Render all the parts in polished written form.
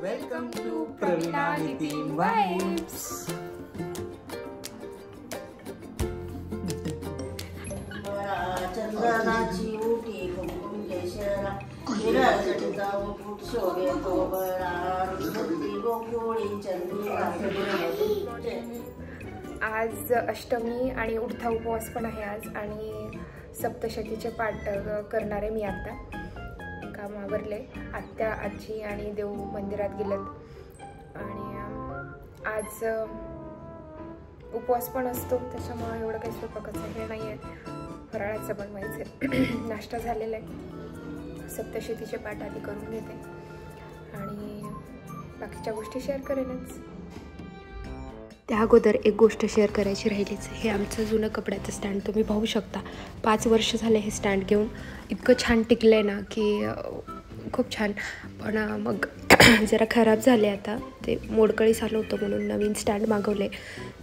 Welcome to Pravina Nitin Vibes. चंदनाची उटी कुंकुम केशरा विराजती जाऊ फूट शोभे तोबरा रुंदी गोकुळी चंद्रिका. आज अष्टमी आणि उठता उपवास पण आहे आज आणि सप्तशतीचे पाठ करणार आहे मी. आता काम आवरले, आत्या आजी आणि देव मंदिरात गेलेत आणि आज उपवास पण असतो त्याच्यामुळे एवढं काही स्वयंपाकाचं हे नाही आहे. फराळाचं बनवायचं नाश्ता झालेला आहे. सप्तशतीचे पाठ आधी करून घेते आणि बाकीच्या गोष्टी शेअर करेनच. त्या अगोदर एक गोष्ट शेअर करायची राहिलीच. हे आमचं जुनं कपड्याचं स्टँड तुम्ही पाहू शकता. 5 वर्ष झाले हे स्टँड घेऊन. इतकं छान टिकलं आहे ना की खूप छान. पण मग जरा खराब झाले. आता ते मोडकळीस आलं होतं म्हणून नवीन स्टँड मागवले.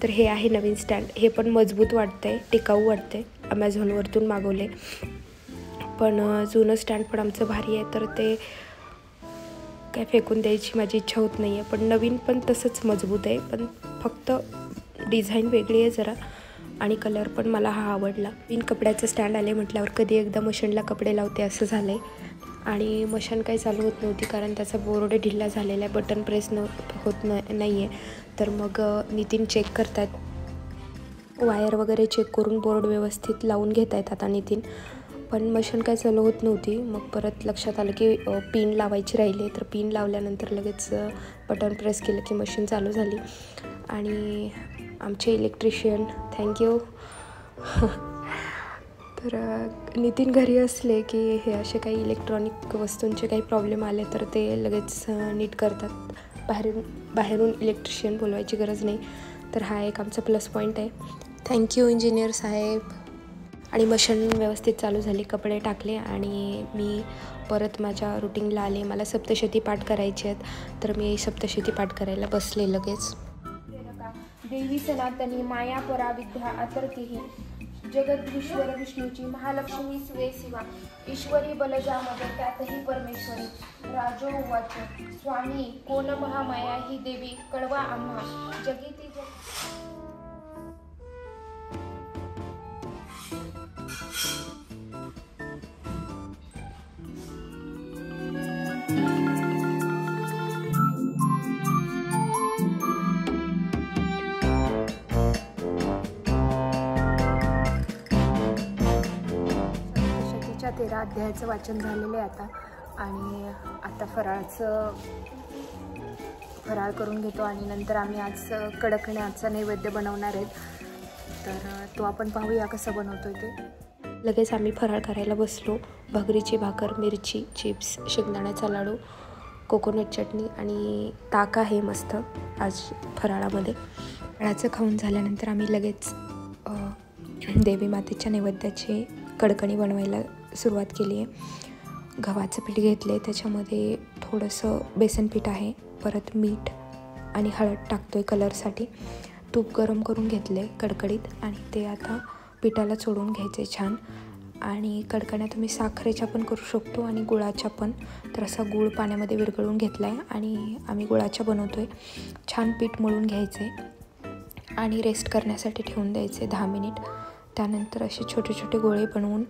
तर हे आहे नवीन स्टँड. हे पण मजबूत वाटतंय, टिकाऊ वाटतंय. ॲमेझॉनवरतून मागवले. पण जुनं स्टँड पण आमचं भारी आहे, तर ते काय फेकून द्यायची माझी इच्छा होत नाही आहे. पण नवीन पण तसंच मजबूत आहे, पण फक्त डिझाईन वेगळी आहे जरा आणि कलर पण मला हा आवडला. नवीन कपड्याचं स्टँड आले म्हटल्यावर कधी एकदा मशीनला कपडे लावते असं झालं आहे. आणि मशीन काही चालू होत नव्हती कारण त्याचा बोर्ड ढिल्ला झालेला आहे, बटन प्रेस होत नाही आहे. तर मग नितीन चेक करतात, वायर वगैरे चेक करून बोर्ड व्यवस्थित लावून घेत आहेत आता नितीन. पण मशीन काय चालू होत नव्हती. मग परत लक्षात आलं की पिन लावायची राहिली. तर पिन लावल्यानंतर लगेच बटन प्रेस केलं की मशीन चालू झाली. आणि आमचे इलेक्ट्रिशियन थँक्यू. तर नितीन घरी असले की हे असे काही इलेक्ट्रॉनिक वस्तूंचे काही प्रॉब्लेम आले तर ते लगेच नीट करतात. बाहेरून इलेक्ट्रिशियन बोलवायची गरज नाही. तर हा एक आमचा प्लस पॉईंट आहे. थँक्यू इंजिनियर साहेब. आणि मशीन व्यवस्थित चालू झाली. कपडे टाकले आणि मी परत माझ्या रुटीनला आले. मला सप्तशती पाठ करायचे आहेत तर मी सप्तशती पाठ करायला बसले लगेच. देवी सनातनी माया परा विद्या अतर्तिही जगदीश्वर विष्णूची महालक्ष्मी सुवे शिवा ईश्वरी बलजा मदर त्यातही परमेश्वरी. राजो उवाच स्वामी कोण महामाया ही देवी कळवा आम्हा जगीती सप्तशतीच्या 13 अध्यायाचं वाचन झालेलं आहे आता. आणि आता फराळ करून घेतो आणि नंतर आम्ही आज कडकण्याचा नैवेद्य बनवणार आहेत. तर तो आपण पाहूया कसं बनवतोय ते. लगेच आम्ही फराळ करायला बसलो. भाकरीची भाकर, मिरची, चिप्स, शेंगदाण्याचा लाडू, कोकोनट चटणी आणि ताक आहे मस्त आज फराळामध्ये. फराळाचं खाऊन झाल्यानंतर आम्ही लगेच देवी मातेच्या नैवेद्याची कडकणी बनवायला सुरुवात केली आहे. गव्हाचं पीठ घेतले, त्याच्यामध्ये थोडंसं बेसन पीठ आहे, परत मीठ आणि हळद टाकतो आहे कलरसाठी. तूप गरम करून घेतले कडकडीत आणि ते आता पिठाला चोळून घ्यायचे छान. आणि कडकण्या तुम्ही साखरेच्या पण करू शकतो आणि गुळाच्या पण. तर असा गूळ पाण्यामध्ये विरघळून घेतला आहे आणि आम्ही गुळाच्या बनवतो आहे. छान पीठ मळून घ्यायचे आणि रेस्ट करण्यासाठी ठेवून द्यायचे 10 मिनिट. त्यानंतर असे छोटे छोटे गोळे बनवून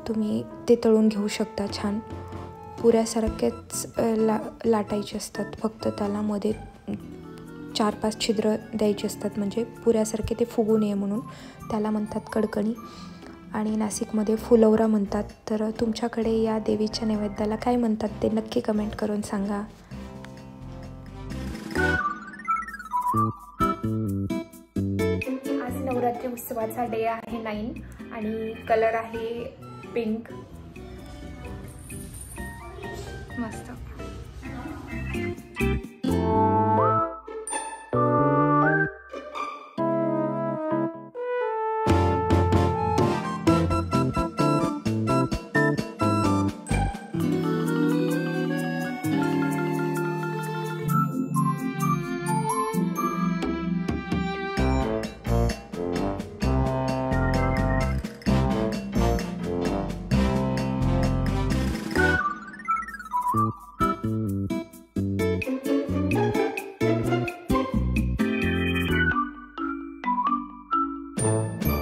तुम्ही ते तळून घेऊ शकता. छान पुऱ्यासारखेच लाटायचे असतात, फक्त त्याला मध्ये 4-5 छिद्र द्यायची असतात म्हणजे पुऱ्यासारखे ते फुगू नये म्हणून. त्याला म्हणतात कडकणी आणि नाशिकमध्ये फुलवरा म्हणतात. तर तुमच्याकडे या देवीच्या नैवेद्याला काय म्हणतात ते नक्की कमेंट करून सांगा. आज नवरात्री उत्सवाचा डे आहे 9 आणि कलर आहे पिंक. मस्त. आहे.